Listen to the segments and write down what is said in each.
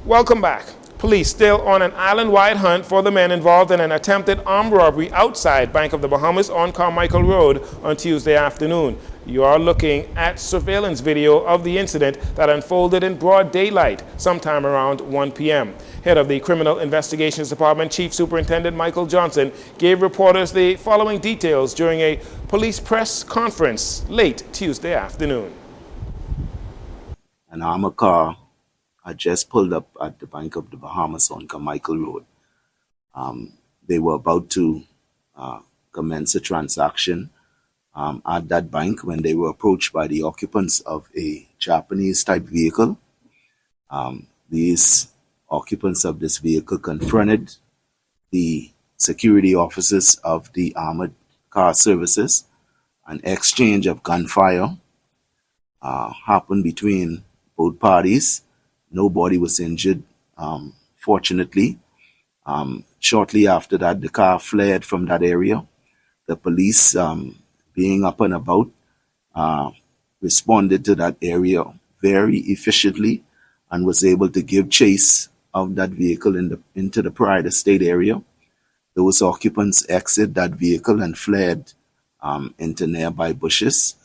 Welcome back. Police still on an island-wide hunt for the men involved in an attempted armed robbery outside Bank of the Bahamas on Carmichael Road on Tuesday afternoon. You are looking at surveillance video of the incident that unfolded in broad daylight sometime around 1 p.m. Head of the Criminal Investigations Department, Chief Superintendent Michael Johnson, gave reporters the following details during a police press conference late Tuesday afternoon. An armored car had just pulled up at the Bank of the Bahamas on Carmichael Road. They were about to commence a transaction at that bank when they were approached by the occupants of a Japanese-type vehicle. These occupants of this vehicle confronted the security officers of the armored car services. An exchange of gunfire happened between both parties. Nobody was injured, fortunately. Shortly after that, the car fled from that area. The police, being up and about, responded to that area very efficiently and was able to give chase of that vehicle into the Pride Estate area. Those occupants exited that vehicle and fled into nearby bushes.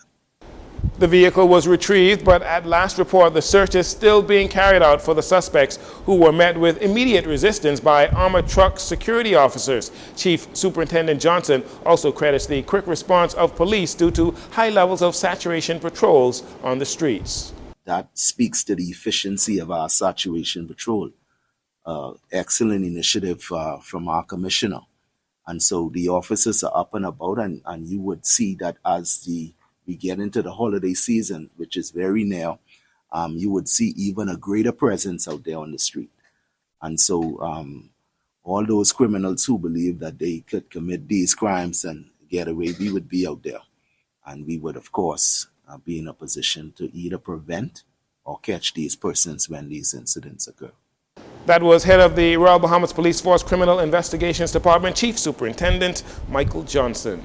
The vehicle was retrieved, but at last report, the search is still being carried out for the suspects, who were met with immediate resistance by armored truck security officers. Chief Superintendent Johnson also credits the quick response of police due to high levels of saturation patrols on the streets. That speaks to the efficiency of our saturation patrol. Excellent initiative from our commissioner. And so the officers are up and about, and you would see that as we get into the holiday season, which is very near, you would see even a greater presence out there on the street. And so all those criminals who believe that they could commit these crimes and get away, we would be out there. And we would, of course, be in a position to either prevent or catch these persons when these incidents occur. That was head of the Royal Bahamas Police Force Criminal Investigations Department, Chief Superintendent Michael Johnson.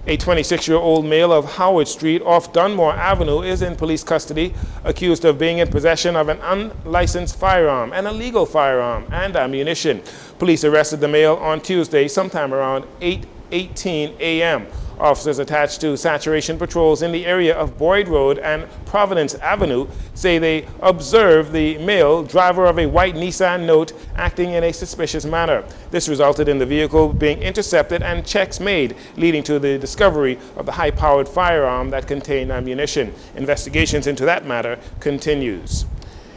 A 26-year-old male of Howard Street off Dunmore Avenue is in police custody, accused of being in possession of an unlicensed firearm, an illegal firearm, and ammunition. Police arrested the male on Tuesday sometime around 8:18 a.m. Officers attached to saturation patrols in the area of Boyd Road and Providence Avenue say they observed the male, driver of a white Nissan Note, acting in a suspicious manner. This resulted in the vehicle being intercepted and checks made, leading to the discovery of the high-powered firearm that contained ammunition. Investigations into that matter continues.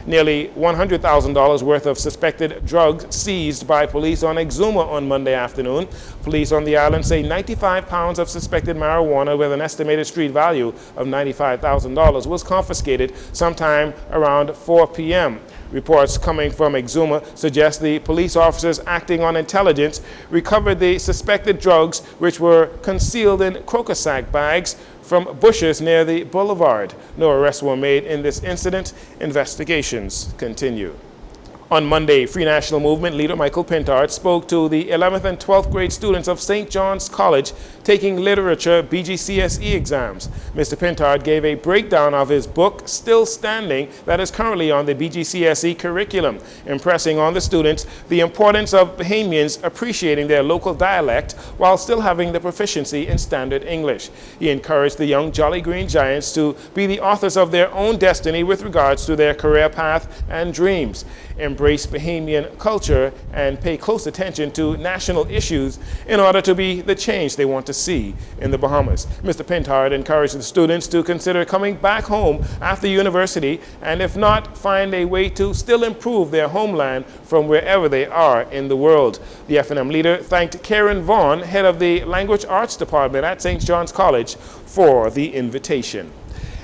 Nearly $100,000 worth of suspected drugs seized by police on Exuma on Monday afternoon. Police on the island say 95 pounds of suspected marijuana with an estimated street value of $95,000 was confiscated sometime around 4 p.m. Reports coming from Exuma suggest the police officers acting on intelligence recovered the suspected drugs, which were concealed in crocus sack bags from bushes near the boulevard. No arrests were made in this incident. Investigations continue. On Monday, Free National Movement leader Michael Pintard spoke to the 11th and 12th grade students of St. John's College taking literature BGCSE exams. Mr. Pintard gave a breakdown of his book, Still Standing, that is currently on the BGCSE curriculum, impressing on the students the importance of Bahamians appreciating their local dialect while still having the proficiency in standard English. He encouraged the young Jolly Green Giants to be the authors of their own destiny with regards to their career path and dreams, embrace Bahamian culture, and pay close attention to national issues in order to be the change they want to see in the Bahamas. Mr. Pintard encouraged the students to consider coming back home after university, and if not, find a way to still improve their homeland from wherever they are in the world. The F&M leader thanked Karen Vaughn, head of the Language Arts Department at St. John's College, for the invitation.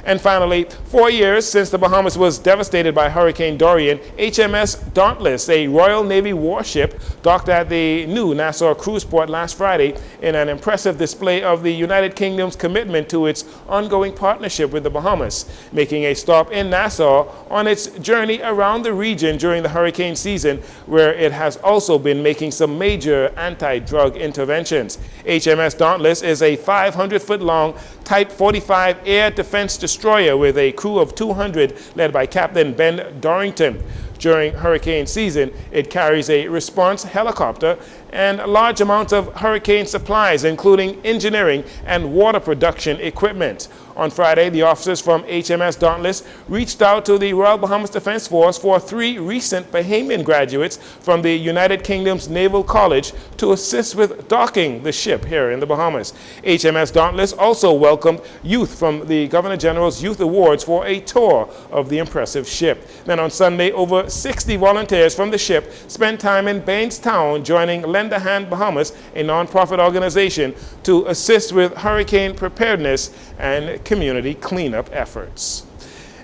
And finally, 4 years since the Bahamas was devastated by Hurricane Dorian, HMS Dauntless, a Royal Navy warship, docked at the new Nassau cruise port last Friday in an impressive display of the United Kingdom's commitment to its ongoing partnership with the Bahamas, making a stop in Nassau on its journey around the region during the hurricane season, where it has also been making some major anti-drug interventions. HMS Dauntless is a 500-foot-long Type 45 air defense destroyer with a crew of 200 led by Captain Ben Dorrington. During hurricane season, it carries a response helicopter and large amounts of hurricane supplies, including engineering and water production equipment. On Friday, the officers from HMS Dauntless reached out to the Royal Bahamas Defense Force for 3 recent Bahamian graduates from the United Kingdom's Naval College to assist with docking the ship here in the Bahamas. HMS Dauntless also welcomed youth from the Governor General's Youth Awards for a tour of the impressive ship. Then on Sunday, over 60 volunteers from the ship spent time in Bainstown joining Lend a Hand Bahamas, a nonprofit organization, to assist with hurricane preparedness and community cleanup efforts.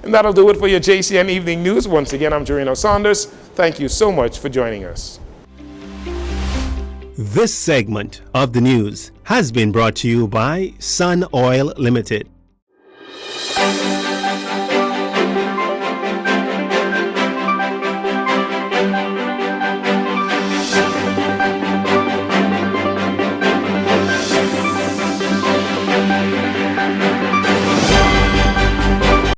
And that'll do it for your JCN Evening News. Once again, I'm Jarino Saunders. Thank you so much for joining us. This segment of the news has been brought to you by Sun Oil Limited.